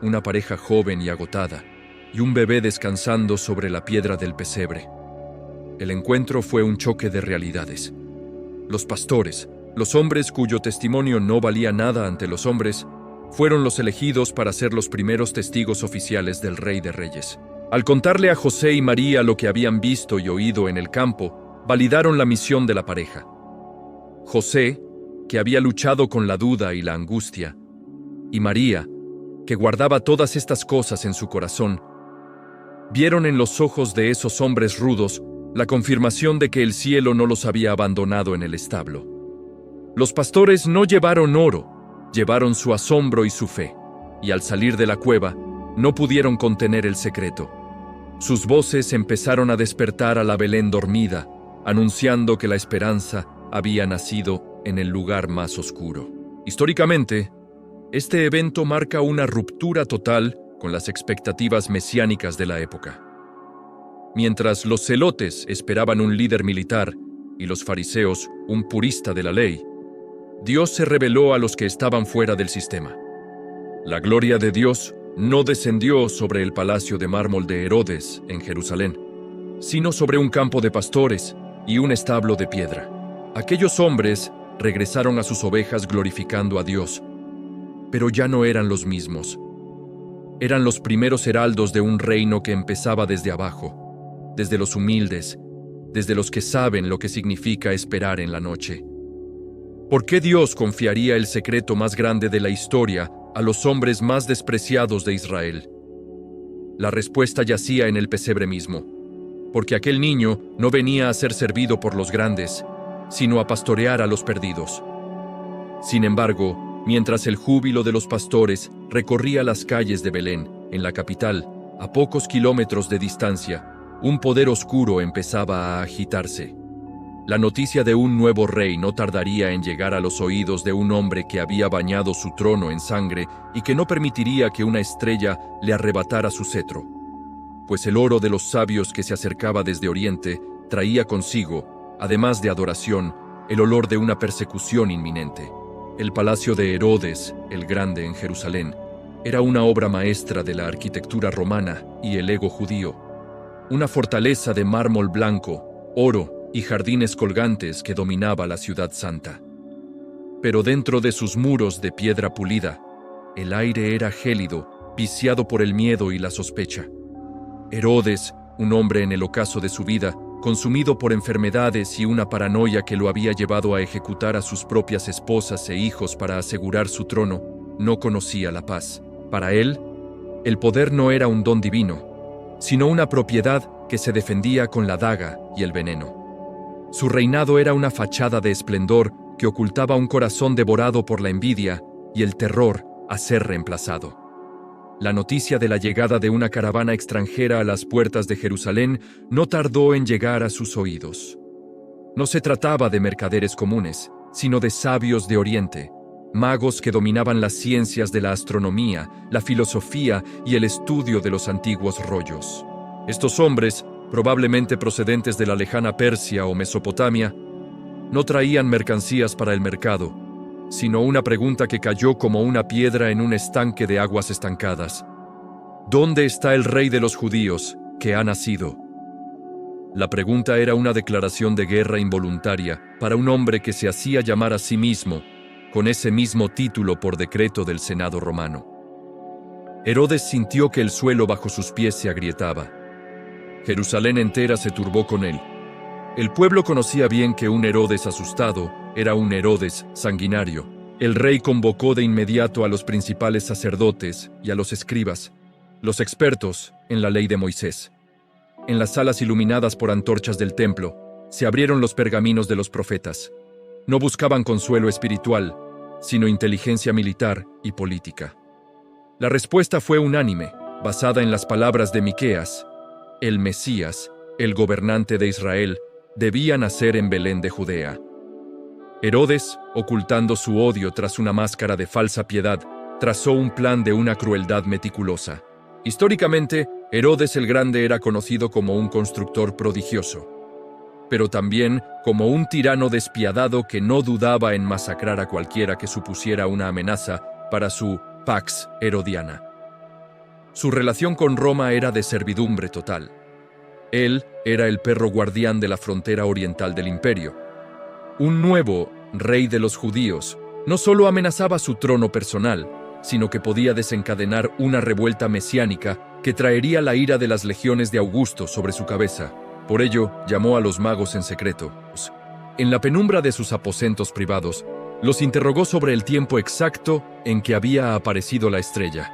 una pareja joven y agotada, y un bebé descansando sobre la piedra del pesebre. El encuentro fue un choque de realidades. Los pastores, los hombres cuyo testimonio no valía nada ante los hombres, fueron los elegidos para ser los primeros testigos oficiales del Rey de Reyes. Al contarle a José y María lo que habían visto y oído en el campo, validaron la misión de la pareja. José, que había luchado con la duda y la angustia, y María, que guardaba todas estas cosas en su corazón, vieron en los ojos de esos hombres rudos la confirmación de que el cielo no los había abandonado en el establo. Los pastores no llevaron oro, llevaron su asombro y su fe, y al salir de la cueva, no pudieron contener el secreto. Sus voces empezaron a despertar a la Belén dormida, anunciando que la esperanza había nacido en el lugar más oscuro. Históricamente, este evento marca una ruptura total con las expectativas mesiánicas de la época. Mientras los celotes esperaban un líder militar y los fariseos un purista de la ley, Dios se reveló a los que estaban fuera del sistema. La gloria de Dios no descendió sobre el palacio de mármol de Herodes en Jerusalén, sino sobre un campo de pastores y un establo de piedra. Aquellos hombres regresaron a sus ovejas glorificando a Dios, pero ya no eran los mismos. Eran los primeros heraldos de un reino que empezaba desde abajo, desde los humildes, desde los que saben lo que significa esperar en la noche. ¿Por qué Dios confiaría el secreto más grande de la historia a los hombres más despreciados de Israel? La respuesta yacía en el pesebre mismo, porque aquel niño no venía a ser servido por los grandes, sino a pastorear a los perdidos. Sin embargo, mientras el júbilo de los pastores recorría las calles de Belén, en la capital, a pocos kilómetros de distancia, un poder oscuro empezaba a agitarse. La noticia de un nuevo rey no tardaría en llegar a los oídos de un hombre que había bañado su trono en sangre y que no permitiría que una estrella le arrebatara su cetro, pues el oro de los sabios que se acercaba desde Oriente traía consigo, además de adoración, el olor de una persecución inminente. El palacio de Herodes, el Grande en Jerusalén, era una obra maestra de la arquitectura romana y el ego judío, una fortaleza de mármol blanco, oro y jardines colgantes que dominaba la ciudad santa. Pero dentro de sus muros de piedra pulida, el aire era gélido, viciado por el miedo y la sospecha. Herodes, un hombre en el ocaso de su vida, consumido por enfermedades y una paranoia que lo había llevado a ejecutar a sus propias esposas e hijos para asegurar su trono, no conocía la paz. Para él, el poder no era un don divino, sino una propiedad que se defendía con la daga y el veneno. Su reinado era una fachada de esplendor que ocultaba un corazón devorado por la envidia y el terror a ser reemplazado. La noticia de la llegada de una caravana extranjera a las puertas de Jerusalén no tardó en llegar a sus oídos. No se trataba de mercaderes comunes, sino de sabios de Oriente, magos que dominaban las ciencias de la astronomía, la filosofía y el estudio de los antiguos rollos. Estos hombres, probablemente procedentes de la lejana Persia o Mesopotamia, no traían mercancías para el mercado, sino una pregunta que cayó como una piedra en un estanque de aguas estancadas. ¿Dónde está el rey de los judíos, que ha nacido? La pregunta era una declaración de guerra involuntaria para un hombre que se hacía llamar a sí mismo, con ese mismo título por decreto del Senado romano. Herodes sintió que el suelo bajo sus pies se agrietaba. Jerusalén entera se turbó con él. El pueblo conocía bien que un Herodes asustado era un Herodes sanguinario. El rey convocó de inmediato a los principales sacerdotes y a los escribas, los expertos en la ley de Moisés. En las salas iluminadas por antorchas del templo, se abrieron los pergaminos de los profetas. No buscaban consuelo espiritual, sino inteligencia militar y política. La respuesta fue unánime, basada en las palabras de Miqueas: el Mesías, el gobernante de Israel, debía nacer en Belén de Judea. Herodes, ocultando su odio tras una máscara de falsa piedad, trazó un plan de una crueldad meticulosa. Históricamente, Herodes el Grande era conocido como un constructor prodigioso. pero también como un tirano despiadado que no dudaba en masacrar a cualquiera que supusiera una amenaza para su Pax Herodiana. Su relación con Roma era de servidumbre total. Él era el perro guardián de la frontera oriental del imperio. Un nuevo rey de los judíos no solo amenazaba su trono personal, sino que podía desencadenar una revuelta mesiánica que traería la ira de las legiones de Augusto sobre su cabeza. Por ello, llamó a los magos en secreto. En la penumbra de sus aposentos privados, los interrogó sobre el tiempo exacto en que había aparecido la estrella,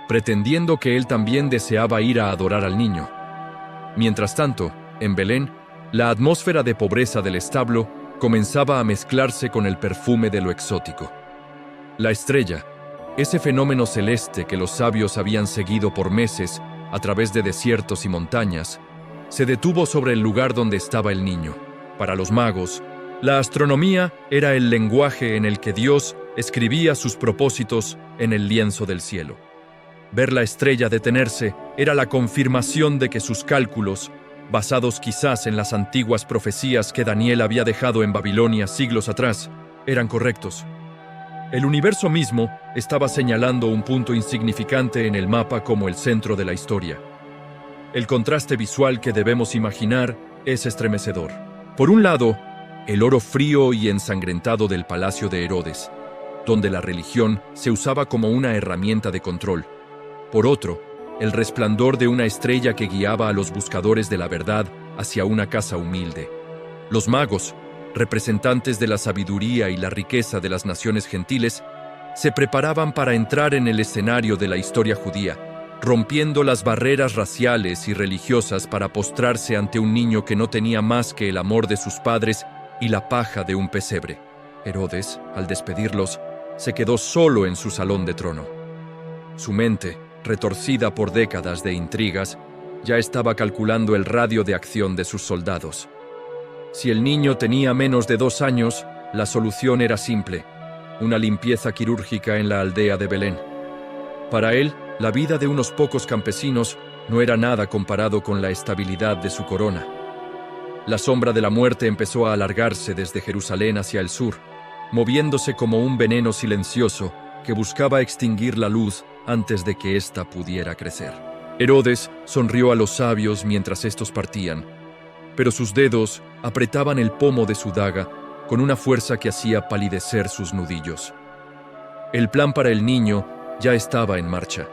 pretendiendo que él también deseaba ir a adorar al niño. Mientras tanto, en Belén, la atmósfera de pobreza del establo comenzaba a mezclarse con el perfume de lo exótico. La estrella, ese fenómeno celeste que los sabios habían seguido por meses a través de desiertos y montañas, se detuvo sobre el lugar donde estaba el niño. Para los magos, la astronomía era el lenguaje en el que Dios escribía sus propósitos en el lienzo del cielo. Ver la estrella detenerse era la confirmación de que sus cálculos, basados quizás en las antiguas profecías que Daniel había dejado en Babilonia siglos atrás, eran correctos. El universo mismo estaba señalando un punto insignificante en el mapa como el centro de la historia. El contraste visual que debemos imaginar es estremecedor. Por un lado, el oro frío y ensangrentado del palacio de Herodes, donde la religión se usaba como una herramienta de control. Por otro, el resplandor de una estrella que guiaba a los buscadores de la verdad hacia una casa humilde. Los magos, representantes de la sabiduría y la riqueza de las naciones gentiles, se preparaban para entrar en el escenario de la historia judía, rompiendo las barreras raciales y religiosas para postrarse ante un niño que no tenía más que el amor de sus padres y la paja de un pesebre. Herodes, al despedirlos, se quedó solo en su salón de trono. Su mente, retorcida por décadas de intrigas, ya estaba calculando el radio de acción de sus soldados. Si el niño tenía menos de 2 años, la solución era simple: una limpieza quirúrgica en la aldea de Belén. Para él, la vida de unos pocos campesinos no era nada comparado con la estabilidad de su corona. La sombra de la muerte empezó a alargarse desde Jerusalén hacia el sur, moviéndose como un veneno silencioso que buscaba extinguir la luz antes de que ésta pudiera crecer. Herodes sonrió a los sabios mientras estos partían, pero sus dedos apretaban el pomo de su daga con una fuerza que hacía palidecer sus nudillos. El plan para el niño ya estaba en marcha,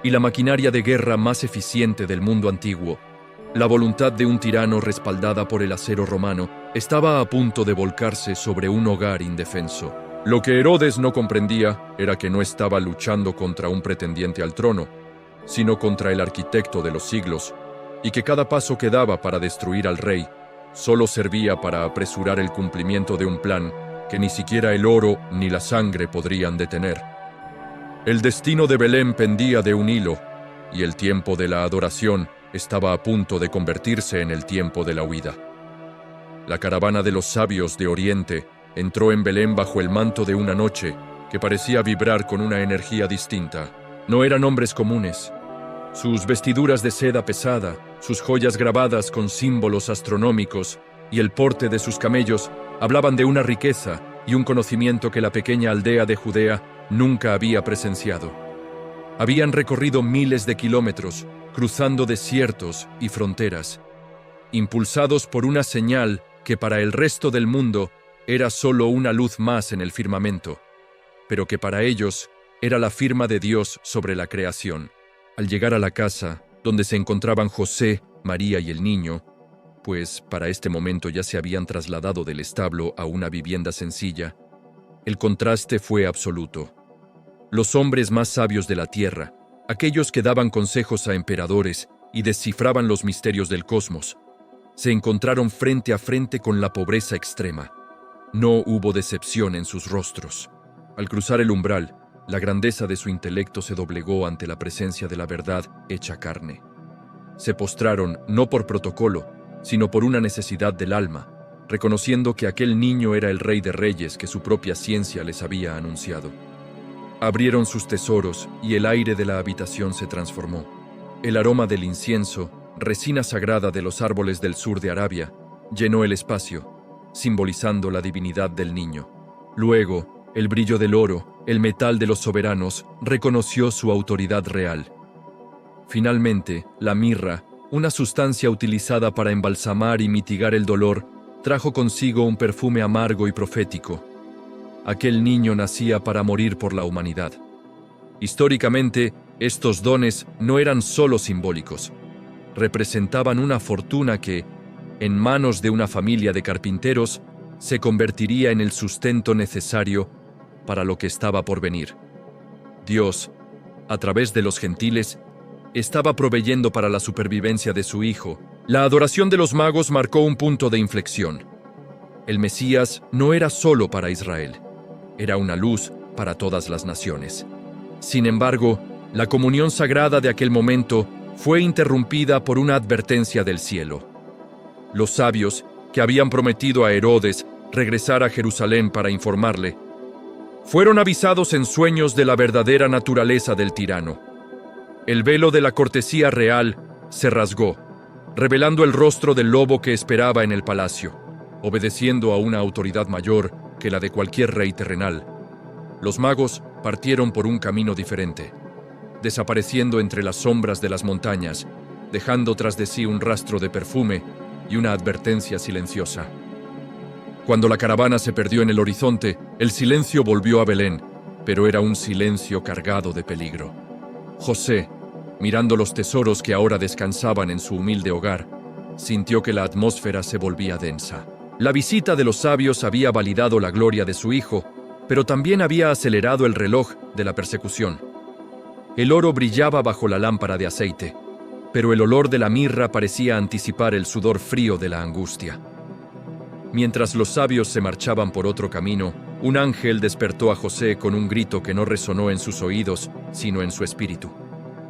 y la maquinaria de guerra más eficiente del mundo antiguo, la voluntad de un tirano respaldada por el acero romano, estaba a punto de volcarse sobre un hogar indefenso. Lo que Herodes no comprendía era que no estaba luchando contra un pretendiente al trono, sino contra el arquitecto de los siglos, y que cada paso que daba para destruir al rey solo servía para apresurar el cumplimiento de un plan que ni siquiera el oro ni la sangre podrían detener. El destino de Belén pendía de un hilo, y el tiempo de la adoración estaba a punto de convertirse en el tiempo de la huida. La caravana de los sabios de Oriente entró en Belén bajo el manto de una noche que parecía vibrar con una energía distinta. No eran hombres comunes. Sus vestiduras de seda pesada, sus joyas grabadas con símbolos astronómicos y el porte de sus camellos hablaban de una riqueza y un conocimiento que la pequeña aldea de Judea nunca había presenciado. Habían recorrido miles de kilómetros, cruzando desiertos y fronteras, impulsados por una señal que para el resto del mundo era solo una luz más en el firmamento, pero que para ellos era la firma de Dios sobre la creación. Al llegar a la casa, donde se encontraban José, María y el niño, pues para este momento ya se habían trasladado del establo a una vivienda sencilla, el contraste fue absoluto. Los hombres más sabios de la tierra, aquellos que daban consejos a emperadores y descifraban los misterios del cosmos, se encontraron frente a frente con la pobreza extrema. No hubo decepción en sus rostros. Al cruzar el umbral, la grandeza de su intelecto se doblegó ante la presencia de la verdad hecha carne. Se postraron no por protocolo, sino por una necesidad del alma, reconociendo que aquel niño era el rey de reyes que su propia ciencia les había anunciado. Abrieron sus tesoros y el aire de la habitación se transformó. El aroma del incienso, resina sagrada de los árboles del sur de Arabia, llenó el espacio, simbolizando la divinidad del niño. Luego, el brillo del oro, el metal de los soberanos, reconoció su autoridad real. Finalmente, la mirra, una sustancia utilizada para embalsamar y mitigar el dolor, trajo consigo un perfume amargo y profético. Aquel niño nacía para morir por la humanidad. Históricamente, estos dones no eran solo simbólicos. Representaban una fortuna que, en manos de una familia de carpinteros, se convertiría en el sustento necesario para lo que estaba por venir. Dios, a través de los gentiles, estaba proveyendo para la supervivencia de su hijo. La adoración de los magos marcó un punto de inflexión. El Mesías no era solo para Israel, era una luz para todas las naciones. Sin embargo, la comunión sagrada de aquel momento fue interrumpida por una advertencia del cielo. Los sabios, que habían prometido a Herodes regresar a Jerusalén para informarle, fueron avisados en sueños de la verdadera naturaleza del tirano. El velo de la cortesía real se rasgó, revelando el rostro del lobo que esperaba en el palacio, obedeciendo a una autoridad mayor que la de cualquier rey terrenal. Los magos partieron por un camino diferente, desapareciendo entre las sombras de las montañas, dejando tras de sí un rastro de perfume y una advertencia silenciosa. Cuando la caravana se perdió en el horizonte, el silencio volvió a Belén, pero era un silencio cargado de peligro. José, mirando los tesoros que ahora descansaban en su humilde hogar, sintió que la atmósfera se volvía densa. La visita de los sabios había validado la gloria de su hijo, pero también había acelerado el reloj de la persecución. El oro brillaba bajo la lámpara de aceite, pero el olor de la mirra parecía anticipar el sudor frío de la angustia. Mientras los sabios se marchaban por otro camino, un ángel despertó a José con un grito que no resonó en sus oídos, sino en su espíritu.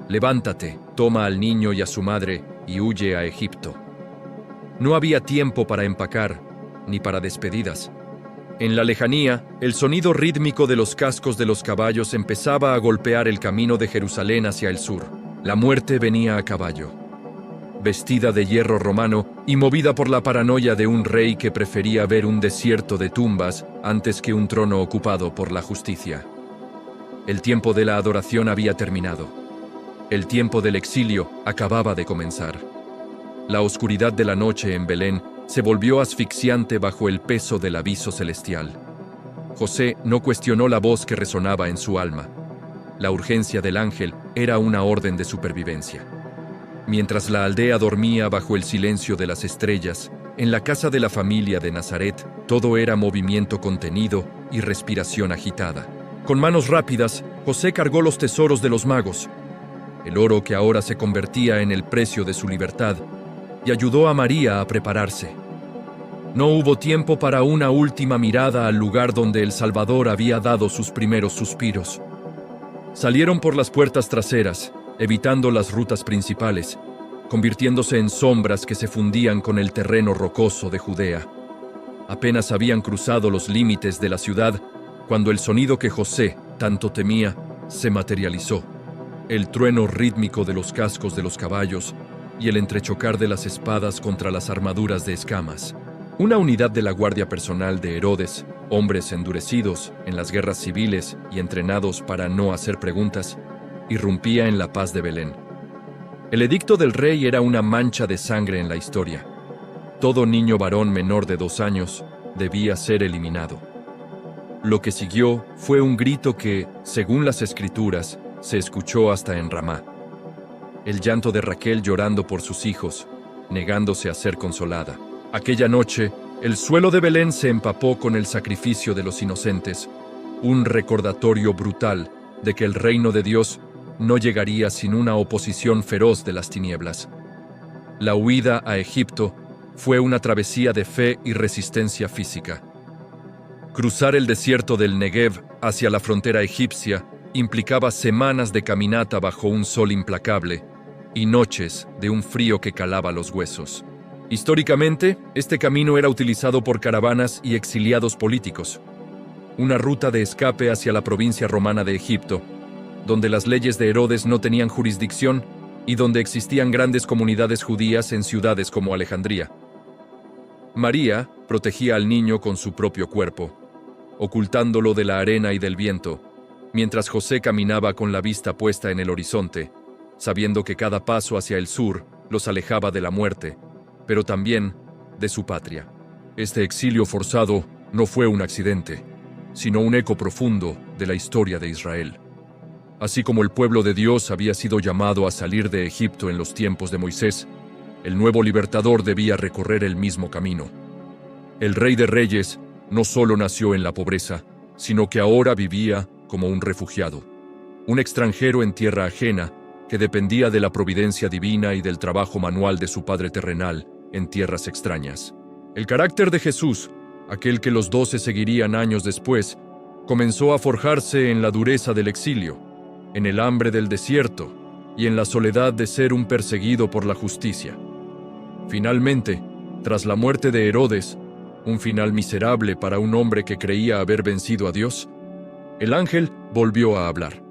«Levántate, toma al niño y a su madre y huye a Egipto». No había tiempo para empacar, ni para despedidas. En la lejanía, el sonido rítmico de los cascos de los caballos empezaba a golpear el camino de Jerusalén hacia el sur. La muerte venía a caballo, vestida de hierro romano y movida por la paranoia de un rey que prefería ver un desierto de tumbas antes que un trono ocupado por la justicia. El tiempo de la adoración había terminado. El tiempo del exilio acababa de comenzar. La oscuridad de la noche en Belén se volvió asfixiante bajo el peso del aviso celestial. José no cuestionó la voz que resonaba en su alma. La urgencia del ángel era una orden de supervivencia. Mientras la aldea dormía bajo el silencio de las estrellas, en la casa de la familia de Nazaret, todo era movimiento contenido y respiración agitada. Con manos rápidas, José cargó los tesoros de los magos, el oro que ahora se convertía en el precio de su libertad, y ayudó a María a prepararse. No hubo tiempo para una última mirada al lugar donde el Salvador había dado sus primeros suspiros. Salieron por las puertas traseras, evitando las rutas principales, convirtiéndose en sombras que se fundían con el terreno rocoso de Judea. Apenas habían cruzado los límites de la ciudad cuando el sonido que José tanto temía se materializó. El trueno rítmico de los cascos de los caballos y el entrechocar de las espadas contra las armaduras de escamas. Una unidad de la guardia personal de Herodes, hombres endurecidos en las guerras civiles y entrenados para no hacer preguntas, irrumpía en la paz de Belén. El edicto del rey era una mancha de sangre en la historia. Todo niño varón menor de 2 años debía ser eliminado. Lo que siguió fue un grito que, según las escrituras, se escuchó hasta en Ramá. El llanto de Raquel llorando por sus hijos, negándose a ser consolada. Aquella noche, el suelo de Belén se empapó con el sacrificio de los inocentes, un recordatorio brutal de que el reino de Dios no llegaría sin una oposición feroz de las tinieblas. La huida a Egipto fue una travesía de fe y resistencia física. Cruzar el desierto del Negev hacia la frontera egipcia implicaba semanas de caminata bajo un sol implacable y noches de un frío que calaba los huesos. Históricamente, este camino era utilizado por caravanas y exiliados políticos, una ruta de escape hacia la provincia romana de Egipto, donde las leyes de Herodes no tenían jurisdicción y donde existían grandes comunidades judías en ciudades como Alejandría. María protegía al niño con su propio cuerpo, ocultándolo de la arena y del viento, mientras José caminaba con la vista puesta en el horizonte, sabiendo que cada paso hacia el sur los alejaba de la muerte, pero también de su patria. Este exilio forzado no fue un accidente, sino un eco profundo de la historia de Israel. Así como el pueblo de Dios había sido llamado a salir de Egipto en los tiempos de Moisés, el nuevo libertador debía recorrer el mismo camino. El Rey de Reyes no solo nació en la pobreza, sino que ahora vivía como un refugiado, un extranjero en tierra ajena que dependía de la providencia divina y del trabajo manual de su padre terrenal en tierras extrañas. El carácter de Jesús, aquel que los 12 seguirían años después, comenzó a forjarse en la dureza del exilio, en el hambre del desierto y en la soledad de ser un perseguido por la justicia. Finalmente, tras la muerte de Herodes, un final miserable para un hombre que creía haber vencido a Dios, el ángel volvió a hablar.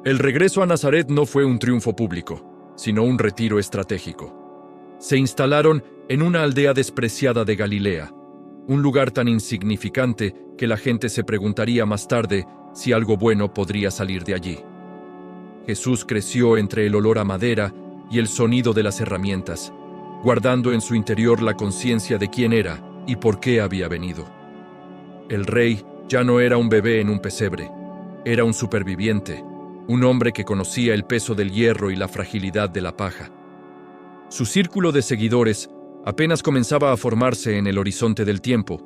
El regreso a Nazaret no fue un triunfo público, sino un retiro estratégico. Se instalaron en una aldea despreciada de Galilea, un lugar tan insignificante que la gente se preguntaría más tarde si algo bueno podría salir de allí. Jesús creció entre el olor a madera y el sonido de las herramientas, guardando en su interior la conciencia de quién era y por qué había venido. El rey ya no era un bebé en un pesebre, era un superviviente, un hombre que conocía el peso del hierro y la fragilidad de la paja. Su círculo de seguidores apenas comenzaba a formarse en el horizonte del tiempo,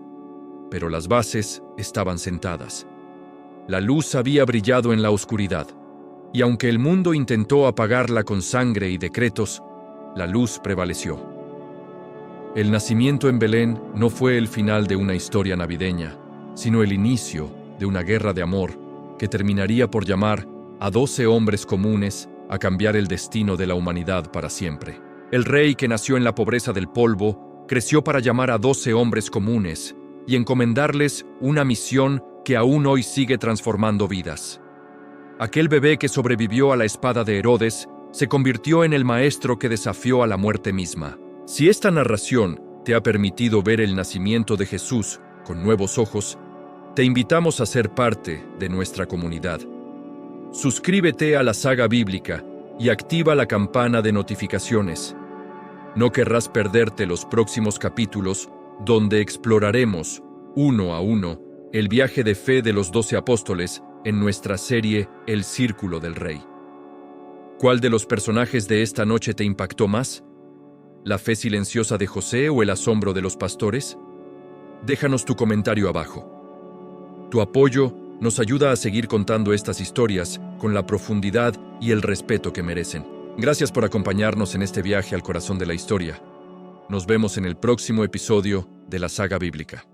pero las bases estaban sentadas. La luz había brillado en la oscuridad, y aunque el mundo intentó apagarla con sangre y decretos, la luz prevaleció. El nacimiento en Belén no fue el final de una historia navideña, sino el inicio de una guerra de amor que terminaría por llamar a 12 hombres comunes a cambiar el destino de la humanidad para siempre. El rey que nació en la pobreza del polvo creció para llamar a 12 hombres comunes y encomendarles una misión que aún hoy sigue transformando vidas. Aquel bebé que sobrevivió a la espada de Herodes se convirtió en el maestro que desafió a la muerte misma. Si esta narración te ha permitido ver el nacimiento de Jesús con nuevos ojos, te invitamos a ser parte de nuestra comunidad. Suscríbete a la Saga Bíblica y activa la campana de notificaciones. No querrás perderte los próximos capítulos donde exploraremos, uno a uno, el viaje de fe de los 12 apóstoles en nuestra serie El Círculo del Rey. ¿Cuál de los personajes de esta noche te impactó más? ¿La fe silenciosa de José o el asombro de los pastores? Déjanos tu comentario abajo. Tu apoyo nos ayuda a seguir contando estas historias con la profundidad y el respeto que merecen. Gracias por acompañarnos en este viaje al corazón de la historia. Nos vemos en el próximo episodio de la Saga Bíblica.